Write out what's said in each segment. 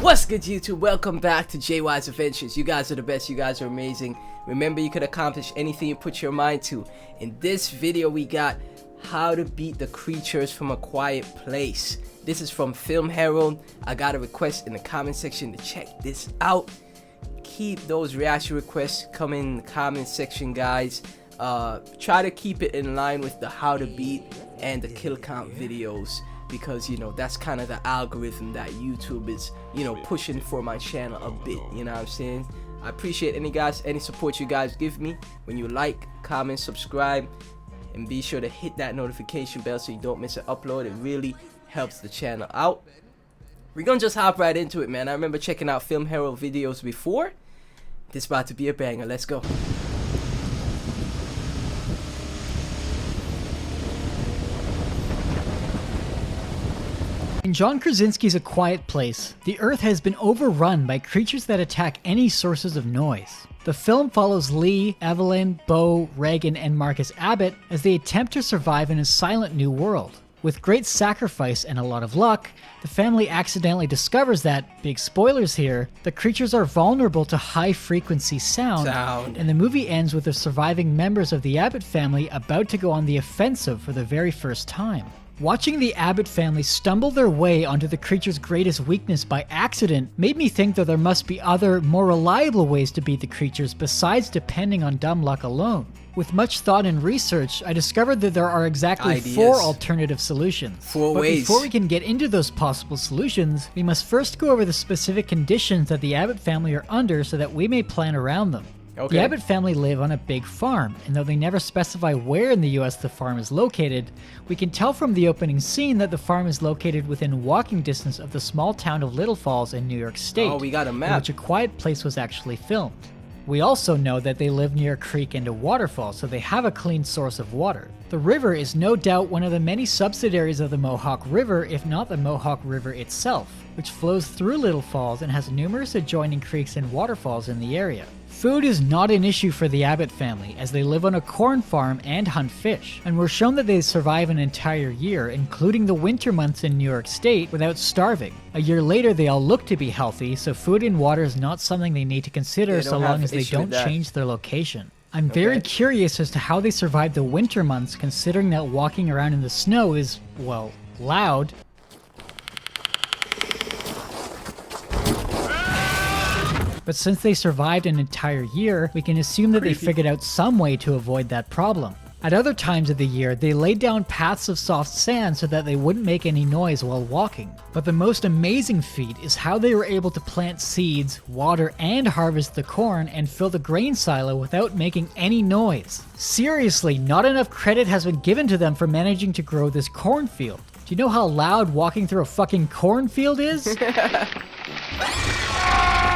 What's good, YouTube? Welcome back to JY's Adventures. You guys are the best. You guys are amazing. Remember, you could accomplish anything you put your mind to. In this video, we got how to beat the creatures from A Quiet Place. This is from Film Herald. I got a request in the comment section to check this out. Keep those reaction requests coming in the comment section, guys. Try to keep it in line with the how to beat and the kill count videos, because you know that's kind of the algorithm that YouTube is, you know, pushing for my channel a bit. You know what I'm saying? I appreciate any support you guys give me when you like, comment, subscribe, and be sure to hit that notification bell so you don't miss an upload. It really helps the channel out. We're gonna just hop right into it, man. I remember checking out Film Herald videos before. This is about to be a banger. Let's go. In John Krasinski's A Quiet Place, the Earth has been overrun by creatures that attack any sources of noise. The film follows Lee, Evelyn, Bo, Reagan, and Marcus Abbott as they attempt to survive in a silent new world. With great sacrifice and a lot of luck, the family accidentally discovers that, big spoilers here, the creatures are vulnerable to high-frequency sound, and the movie ends with the surviving members of the Abbott family about to go on the offensive for the very first time. Watching the Abbott family stumble their way onto the creature's greatest weakness by accident made me think that there must be other, more reliable ways to beat the creatures besides depending on dumb luck alone. With much thought and research, I discovered that there are exactly 4 alternative solutions. But before we can get into those possible solutions, we must first go over the specific conditions that the Abbott family are under so that we may plan around them. The Abbott family live on a big farm, and though they never specify where in the US the farm is located, we can tell from the opening scene that the farm is located within walking distance of the small town of Little Falls in New York State, we got a map, in which A Quiet Place was actually filmed. We also know that they live near a creek and a waterfall, so they have a clean source of water. The river is no doubt one of the many subsidiaries of the Mohawk River, if not the Mohawk River itself, which flows through Little Falls and has numerous adjoining creeks and waterfalls in the area. Food is not an issue for the Abbott family, as they live on a corn farm and hunt fish, and we're shown that they survive an entire year, including the winter months in New York State, without starving. A year later, they all look to be healthy, so food and water is not something they need to consider so long as they don't change their location. I'm very curious as to how they survive the winter months, considering that walking around in the snow is, well, loud. But since they survived an entire year, we can assume that they figured out some way to avoid that problem. At other times of the year, they laid down paths of soft sand so that they wouldn't make any noise while walking. But the most amazing feat is how they were able to plant seeds, water, and harvest the corn and fill the grain silo without making any noise. Seriously, not enough credit has been given to them for managing to grow this cornfield. Do you know how loud walking through a fucking cornfield is?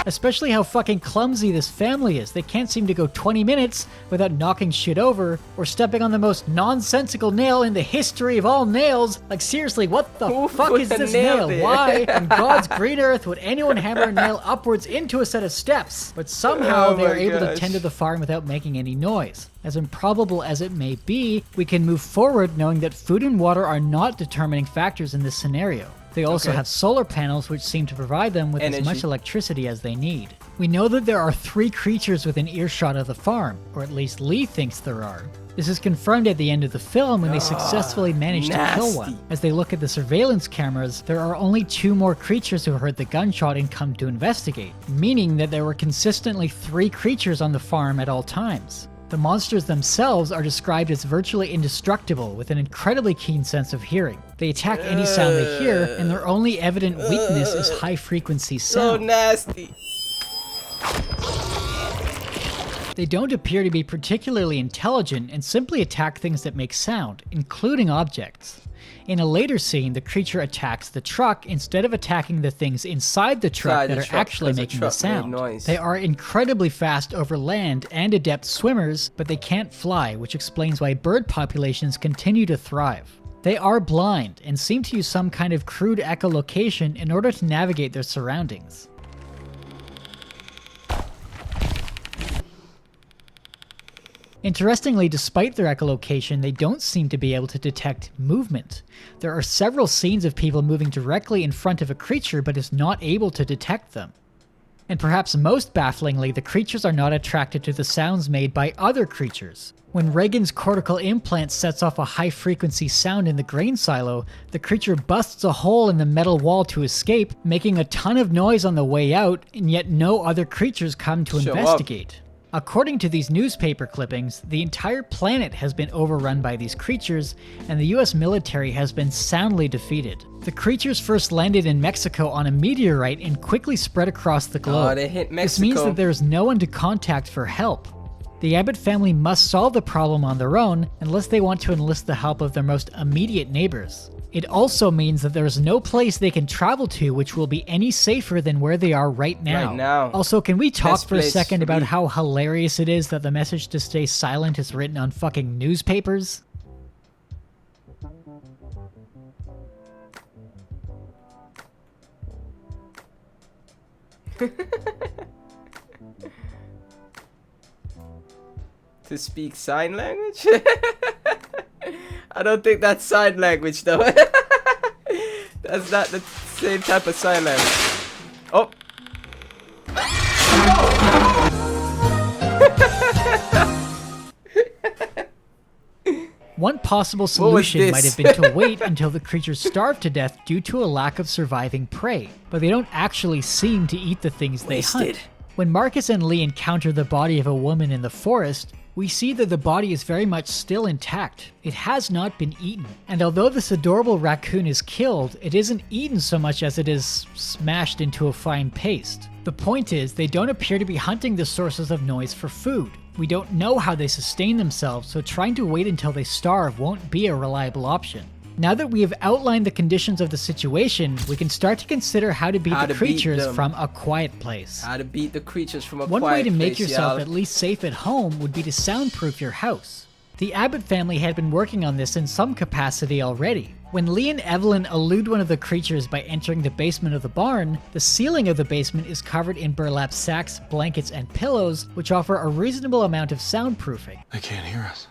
Especially how fucking clumsy this family is. They can't seem to go 20 minutes without knocking shit over or stepping on the most nonsensical nail in the history of all nails. Like, seriously, what the fuck is this nail? Why on God's green earth would anyone hammer a nail upwards into a set of steps? But somehow they are able to tend to the farm without making any noise. As improbable as it may be, we can move forward knowing that food and water are not determining factors in this scenario. They also have solar panels which seem to provide them with as much electricity as they need. We know that there are 3 creatures within earshot of the farm, or at least Lee thinks there are. This is confirmed at the end of the film when they successfully manage to kill one. As they look at the surveillance cameras, there are only 2 more creatures who heard the gunshot and come to investigate, meaning that there were consistently 3 creatures on the farm at all times. The monsters themselves are described as virtually indestructible with an incredibly keen sense of hearing. They attack any sound they hear, and their only evident weakness is high-frequency sound. So nasty. They don't appear to be particularly intelligent and simply attack things that make sound, including objects. In a later scene, the creature attacks the truck instead of attacking the things inside the truck that are actually making the sound. They are incredibly fast over land and adept swimmers, but they can't fly, which explains why bird populations continue to thrive. They are blind and seem to use some kind of crude echolocation in order to navigate their surroundings. Interestingly, despite their echolocation, they don't seem to be able to detect movement. There are several scenes of people moving directly in front of a creature but is not able to detect them. And perhaps most bafflingly, the creatures are not attracted to the sounds made by other creatures. When Reagan's cortical implant sets off a high-frequency sound in the grain silo, the creature busts a hole in the metal wall to escape, making a ton of noise on the way out, and yet no other creatures come to investigate. According to these newspaper clippings, the entire planet has been overrun by these creatures, and the US military has been soundly defeated. The creatures first landed in Mexico on a meteorite and quickly spread across the globe. Oh, they hit Mexico. This means that there is no one to contact for help. The Abbott family must solve the problem on their own unless they want to enlist the help of their most immediate neighbors. It also means that there is no place they can travel to which will be any safer than where they are right now. Also, can we talk for a second about how hilarious it is that the message to stay silent is written on fucking newspapers? To speak sign language? I don't think that's sign language though. That's not the same type of sign language. Oh. One possible solution might have been to wait until the creatures starve to death due to a lack of surviving prey, but they don't actually seem to eat the things they hunt. When Marcus and Lee encounter the body of a woman in the forest, we see that the body is very much still intact. It has not been eaten. And although this adorable raccoon is killed, it isn't eaten so much as it is smashed into a fine paste. The point is, they don't appear to be hunting the sources of noise for food. We don't know how they sustain themselves, so trying to wait until they starve won't be a reliable option. Now that we have outlined the conditions of the situation, we can start to consider how to beat the creatures from a quiet place. How to beat the creatures from a quiet place, One way to make yourself at least safe at home would be to soundproof your house. The Abbott family had been working on this in some capacity already. When Lee and Evelyn elude one of the creatures by entering the basement of the barn, the ceiling of the basement is covered in burlap sacks, blankets, and pillows, which offer a reasonable amount of soundproofing. They can't hear us.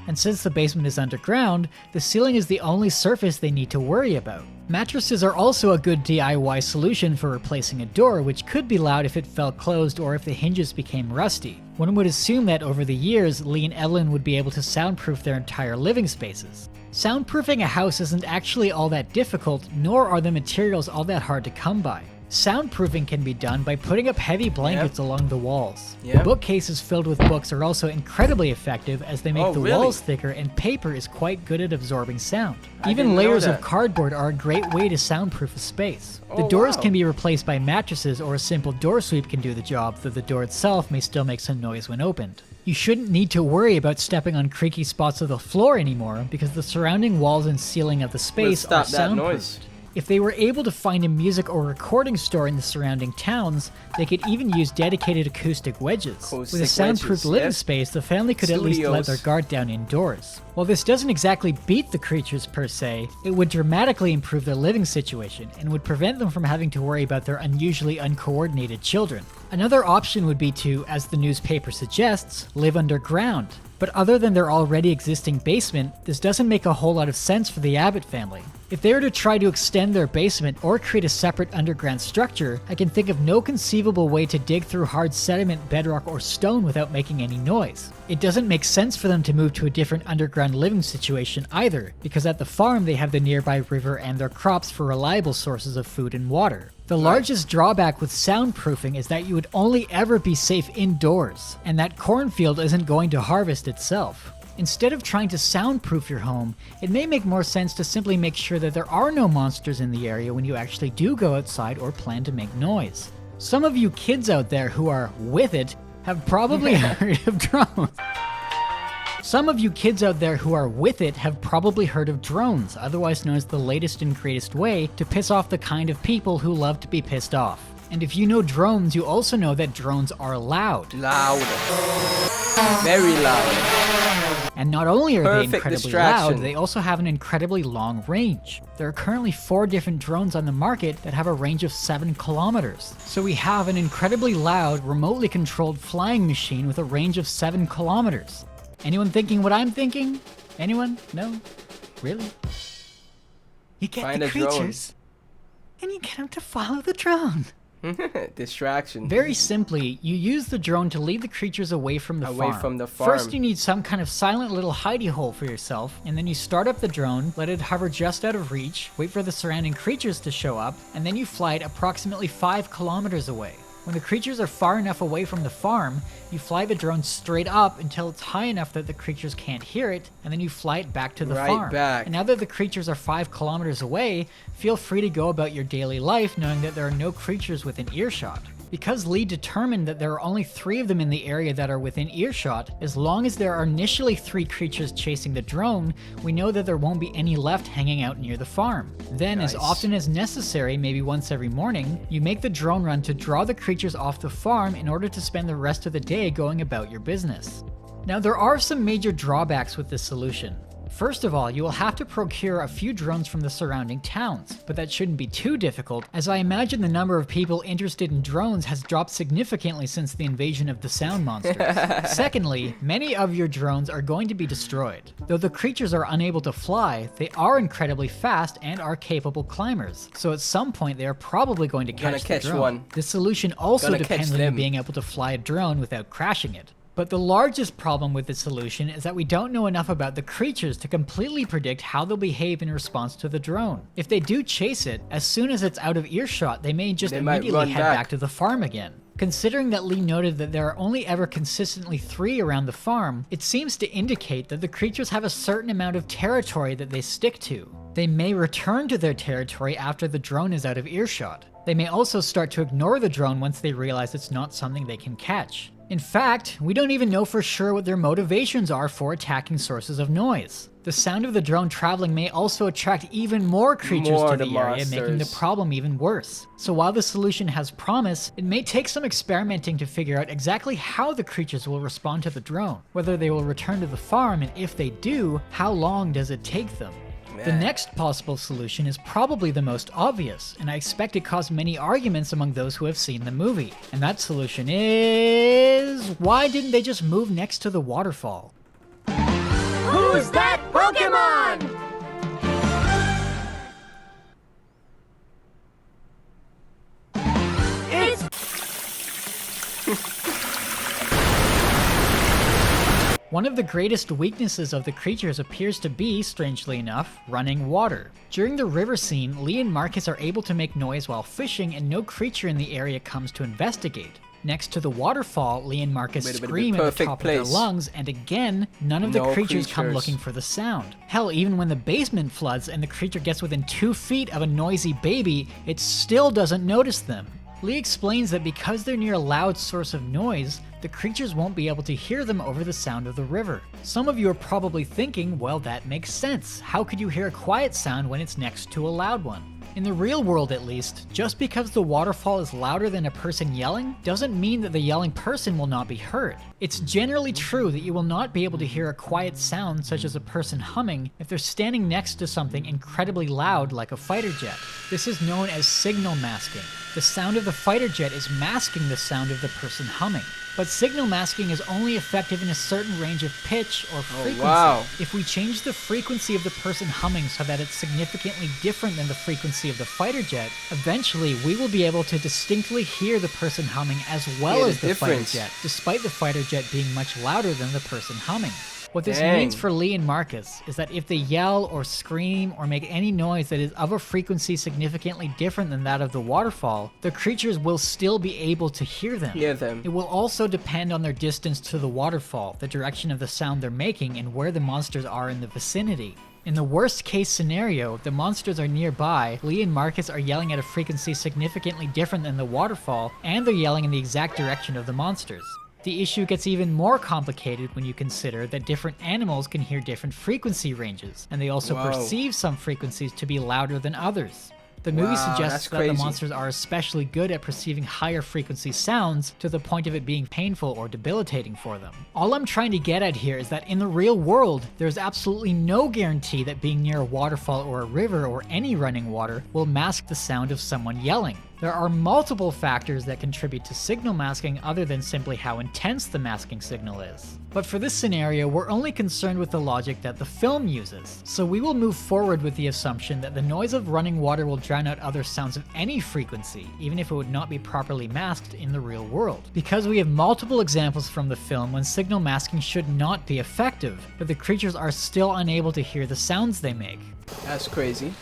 And since the basement is underground, the ceiling is the only surface they need to worry about. Mattresses are also a good DIY solution for replacing a door, which could be loud if it fell closed or if the hinges became rusty. One would assume that over the years, Lee and Evelyn would be able to soundproof their entire living spaces. Soundproofing a house isn't actually all that difficult, nor are the materials all that hard to come by. Soundproofing can be done by putting up heavy blankets along the walls. Bookcases filled with books are also incredibly effective as they make the walls thicker, and paper is quite good at absorbing sound. Even layers of cardboard are a great way to soundproof a space. The doors can be replaced by mattresses, or a simple door sweep can do the job, though the door itself may still make some noise when opened. You shouldn't need to worry about stepping on creaky spots of the floor anymore, because the surrounding walls and ceiling of the space are soundproofed. If they were able to find a music or recording store in the surrounding towns, they could even use dedicated acoustic wedges. With a soundproof living space, the family could at least let their guard down indoors. While this doesn't exactly beat the creatures per se, it would dramatically improve their living situation and would prevent them from having to worry about their unusually uncoordinated children. Another option would be to, as the newspaper suggests, live underground. But other than their already existing basement, this doesn't make a whole lot of sense for the Abbott family. If they were to try to extend their basement or create a separate underground structure, I can think of no conceivable way to dig through hard sediment, bedrock, or stone without making any noise. It doesn't make sense for them to move to a different underground living situation either, because at the farm they have the nearby river and their crops for reliable sources of food and water. The largest drawback with soundproofing is that you would only ever be safe indoors, and that cornfield isn't going to harvest itself. Instead of trying to soundproof your home, it may make more sense to simply make sure that there are no monsters in the area when you actually do go outside or plan to make noise. Some of you kids out there who are with it have probably heard of drones. Otherwise known as the latest and greatest way to piss off the kind of people who love to be pissed off. And if you know drones, you also know that drones are loud. Loud. Very loud. And not only are they Perfect incredibly distraction. loud, they also have an incredibly long range. There are currently 4 different drones on the market that have a range of 7 kilometers. So we have an incredibly loud, remotely controlled flying machine with a range of 7 kilometers. Anyone thinking what I'm thinking? Anyone? No? Really? You get Find the a drone. creatures, and you get them to follow the drone. Distraction. Very simply, you use the drone to lead the creatures away from the Away farm. from the farm. First, you need some kind of silent little hidey hole for yourself, and then you start up the drone, let it hover just out of reach, wait for the surrounding creatures to show up, and then you fly it approximately 5 kilometers away. When the creatures are far enough away from the farm, you fly the drone straight up until it's high enough that the creatures can't hear it, and then you fly it back to the Right farm. back. And now that the creatures are 5 kilometers away, feel free to go about your daily life knowing that there are no creatures within earshot. Because Lee determined that there are only 3 of them in the area that are within earshot, as long as there are initially 3 creatures chasing the drone, we know that there won't be any left hanging out near the farm. Then, as Nice. often as necessary, maybe once every morning, you make the drone run to draw the creatures off the farm in order to spend the rest of the day going about your business. Now, there are some major drawbacks with this solution. First of all, you will have to procure a few drones from the surrounding towns, but that shouldn't be too difficult, as I imagine the number of people interested in drones has dropped significantly since the invasion of the sound monsters. Secondly, many of your drones are going to be destroyed. Though the creatures are unable to fly, they are incredibly fast and are capable climbers, so at some point they are probably going to catch catch the drone. one. This solution also Gonna depends catch on you them. being able to fly a drone without crashing it. But the largest problem with this solution is that we don't know enough about the creatures to completely predict how they'll behave in response to the drone. If they do chase it, as soon as it's out of earshot, they may just They might immediately run head back. back to the farm again. Considering that Lee noted that there are only ever consistently 3 around the farm, it seems to indicate that the creatures have a certain amount of territory that they stick to. They may return to their territory after the drone is out of earshot. They may also start to ignore the drone once they realize it's not something they can catch. In fact, we don't even know for sure what their motivations are for attacking sources of noise. The sound of the drone traveling may also attract even more creatures More to the area, making the monsters. problem even worse. So while the solution has promise, it may take some experimenting to figure out exactly how the creatures will respond to the drone, whether they will return to the farm, and if they do, how long does it take them? The Man. next possible solution is probably the most obvious, and I expect it caused many arguments among those who have seen the movie. And that solution is... why didn't they just move next to the waterfall? Who's that Pokemon? It's One of the greatest weaknesses of the creatures appears to be, strangely enough, running water. During the river scene, Lee and Marcus are able to make noise while fishing and no creature in the area comes to investigate. Next to the waterfall, Lee and Marcus Wait a minute, scream at the perfect top of their place. lungs, and again, none of the No creatures come creatures. looking for the sound. Hell, even when the basement floods and the creature gets within 2 feet of a noisy baby, it still doesn't notice them. Lee explains that because they're near a loud source of noise, the creatures won't be able to hear them over the sound of the river. Some of you are probably thinking, well, that makes sense. How could you hear a quiet sound when it's next to a loud one? In the real world at least, just because the waterfall is louder than a person yelling doesn't mean that the yelling person will not be heard. It's generally true that you will not be able to hear a quiet sound such as a person humming if they're standing next to something incredibly loud like a fighter jet. This is known as signal masking. The sound of the fighter jet is masking the sound of the person humming. But signal masking is only effective in a certain range of pitch or frequency. wow. If we change the frequency of the person humming so that it's significantly different than the frequency of the fighter jet, eventually we will be able to distinctly hear the person humming as well Hear the as the fighter difference. jet, despite the fighter jet being much louder than the person humming. What this Dang. means for Lee and Marcus is that if they yell or scream or make any noise that is of a frequency significantly different than that of the waterfall, the creatures will still be able to hear them. Hear them. It will also depend on their distance to the waterfall, the direction of the sound they're making, and where the monsters are in the vicinity. In the worst case scenario, the monsters are nearby, Lee and Marcus are yelling at a frequency significantly different than the waterfall, and they're yelling in the exact direction of the monsters. The issue gets even more complicated when you consider that different animals can hear different frequency ranges, and they also Wow. perceive some frequencies to be louder than others. The movie Wow, suggests that's that crazy. the monsters are especially good at perceiving higher frequency sounds to the point of it being painful or debilitating for them. All I'm trying to get at here is that in the real world, there's absolutely no guarantee that being near a waterfall or a river or any running water will mask the sound of someone yelling. There are multiple factors that contribute to signal masking other than simply how intense the masking signal is. But for this scenario, we're only concerned with the logic that the film uses. So we will move forward with the assumption that the noise of running water will drown out other sounds of any frequency, even if it would not be properly masked in the real world. Because we have multiple examples from the film when signal masking should not be effective, but the creatures are still unable to hear the sounds they make. That's crazy.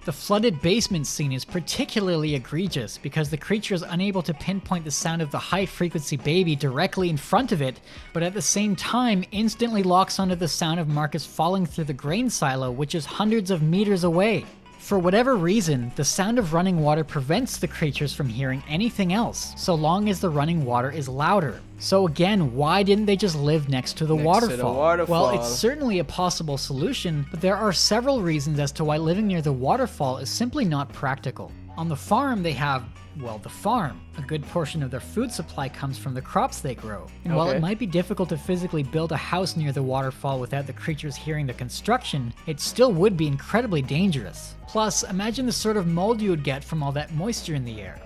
The flooded basement scene is particularly egregious because the creature is unable to pinpoint the sound of the high-frequency baby directly in front of it, but at the same time instantly locks onto the sound of Marcus falling through the grain silo, which is hundreds of meters away. For whatever reason, the sound of running water prevents the creatures from hearing anything else, so long as the running water is louder. So again, why didn't they just live next to the waterfall? Well, it's certainly a possible solution, but there are several reasons as to why living near the waterfall is simply not practical. On the farm, they have, well, the farm. A good portion of their food supply comes from the crops they grow. And while it might be difficult to physically build a house near the waterfall without the creatures hearing the construction, it still would be incredibly dangerous. Plus, imagine the sort of mold you would get from all that moisture in the air.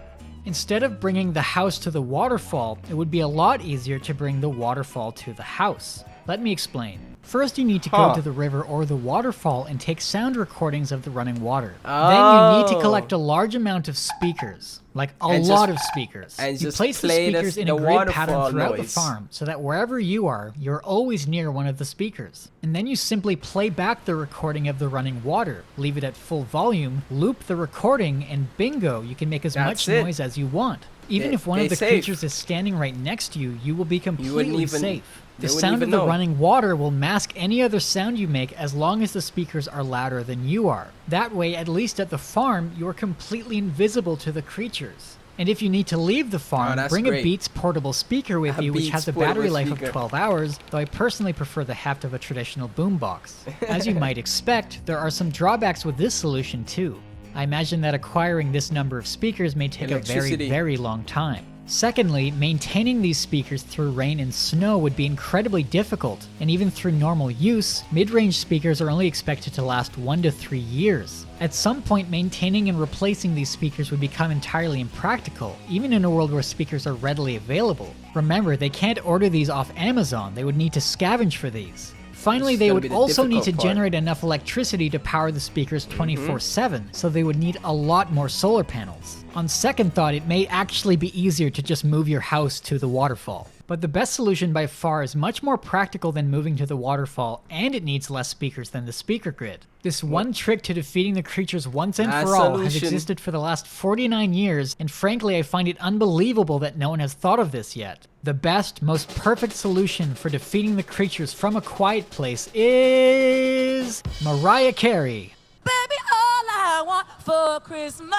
Instead of bringing the house to the waterfall, it would be a lot easier to bring the waterfall to the house. Let me explain. First, you need to go to the river or the waterfall and take sound recordings of the running water. Then you need to collect a large amount of speakers, like a lot of speakers. And you place the speakers in a grid pattern throughout the farm, so that wherever you are, you're always near one of the speakers. And then you simply play back the recording of the running water, leave it at full volume, loop the recording, and bingo, you can make as much noise as you want. Even if one of the creatures is standing right next to you, you will be completely safe. The sound of the running water will mask any other sound you make as long as the speakers are louder than you are. That way, at least at the farm, you are completely invisible to the creatures. And if you need to leave the farm, bring a Beats portable speaker with you, which has a battery life of 12 hours, though I personally prefer the heft of a traditional boombox. As you might expect, there are some drawbacks with this solution too. I imagine that acquiring this number of speakers may take a very, very long time. Secondly, maintaining these speakers through rain and snow would be incredibly difficult, and even through normal use, mid-range speakers are only expected to last 1 to 3 years. At some point, maintaining and replacing these speakers would become entirely impractical, even in a world where speakers are readily available. Remember, they can't order these off Amazon, they would need to scavenge for these. Finally, they would also need to generate enough electricity to power the speakers 24/7, so they would need a lot more solar panels. On second thought, it may actually be easier to just move your house to the waterfall. But the best solution by far is much more practical than moving to the waterfall, and it needs less speakers than the speaker grid. This one trick to defeating the creatures once and for all has existed for the last 49 years, and frankly I find it unbelievable that no one has thought of this yet. The best, most perfect solution for defeating the creatures from A Quiet Place is Mariah Carey. Baby, all I want for Christmas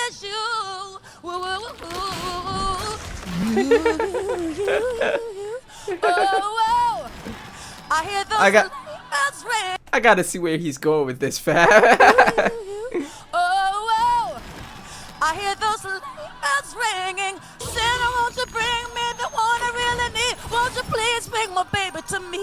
is you. Woo, woo, woo, oh, I hear those bells ring. I gotta see where he's going with this, fam. Oh, I hear those bells ringing. Santa, won't you bring me the one I really need? Won't you please bring my baby to me?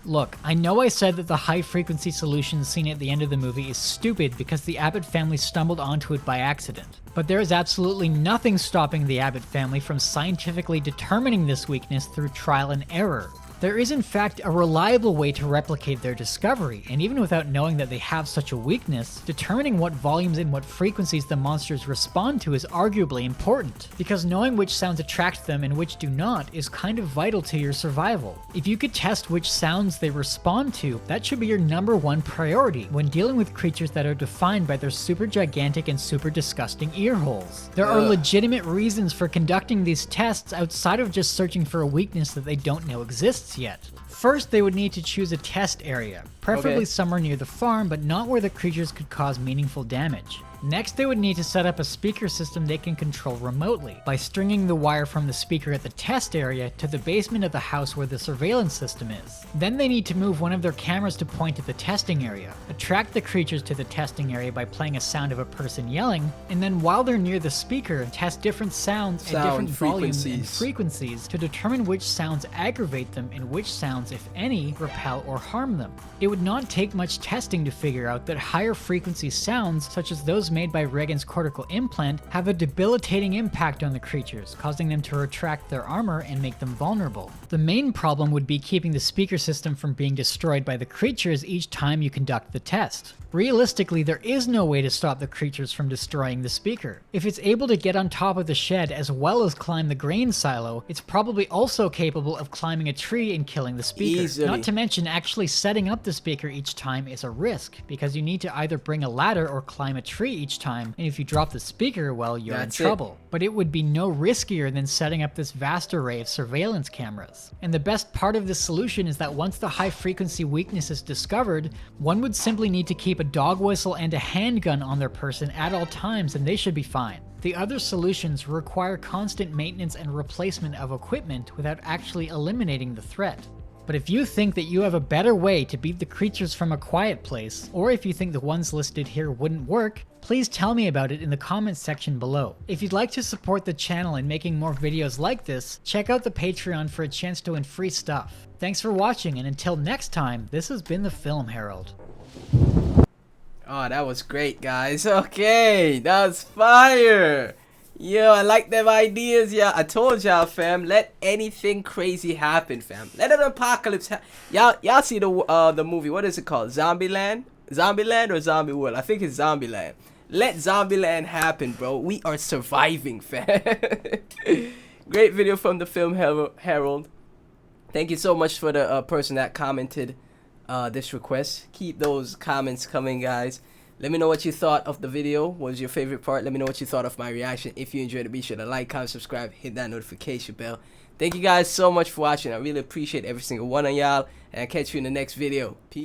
Look, I know I said that the high-frequency solution seen at the end of the movie is stupid because the Abbott family stumbled onto it by accident. But there is absolutely nothing stopping the Abbott family from scientifically determining this weakness through trial and error. There is in fact a reliable way to replicate their discovery, and even without knowing that they have such a weakness, determining what volumes and what frequencies the monsters respond to is arguably important, because knowing which sounds attract them and which do not is kind of vital to your survival. If you could test which sounds they respond to, that should be your #1 priority when dealing with creatures that are defined by their super gigantic and super disgusting ear holes. There are legitimate reasons for conducting these tests outside of just searching for a weakness that they don't know exists yet. First, they would need to choose a test area, preferably Okay. somewhere near the farm, but not where the creatures could cause meaningful damage. Next, they would need to set up a speaker system they can control remotely by stringing the wire from the speaker at the test area to the basement of the house where the surveillance system is. Then they need to move one of their cameras to point at the testing area, attract the creatures to the testing area by playing a sound of a person yelling, and then while they're near the speaker, test different sounds at different volumes and frequencies to determine which sounds aggravate them and which sounds, if any, repel or harm them. It would not take much testing to figure out that higher frequency sounds, such as those made by Regan's cortical implant, have a debilitating impact on the creatures, causing them to retract their armor and make them vulnerable. The main problem would be keeping the speaker system from being destroyed by the creatures each time you conduct the test. Realistically, there is no way to stop the creatures from destroying the speaker. If it's able to get on top of the shed as well as climb the grain silo, it's probably also capable of climbing a tree and killing the speaker. Easily. Not to mention, actually setting up the speaker each time is a risk, because you need to either bring a ladder or climb a tree each time, and if you drop the speaker, well, you're That's in it. trouble. But it would be no riskier than setting up this vast array of surveillance cameras. And the best part of this solution is that once the high frequency weakness is discovered, one would simply need to keep a dog whistle and a handgun on their person at all times and they should be fine. The other solutions require constant maintenance and replacement of equipment without actually eliminating the threat. But if you think that you have a better way to beat the creatures from A Quiet Place, or if you think the ones listed here wouldn't work, please tell me about it in the comments section below. If you'd like to support the channel in making more videos like this, check out the Patreon for a chance to win free stuff. Thanks for watching, and until next time, this has been the Film Herald. Oh, that was great, guys. Okay, that was fire. Yo, I like them ideas. Yeah, I told y'all, fam. Let anything crazy happen, fam. Let an apocalypse y'all see the movie. What is it called? Zombieland? Zombieland or Zombie World? I think it's Zombieland. Let Zombieland happen, bro. We are surviving, fam. Great video from the Film Herald. Thank you so much for the person that commented this request. Keep those comments coming, guys. Let me know what you thought of the video. What was your favorite part? Let me know what you thought of my reaction. If you enjoyed it, be sure to like, comment, subscribe, hit that notification bell. Thank you guys so much for watching. I really appreciate every single one of y'all, and I'll catch you in the next video. Peace.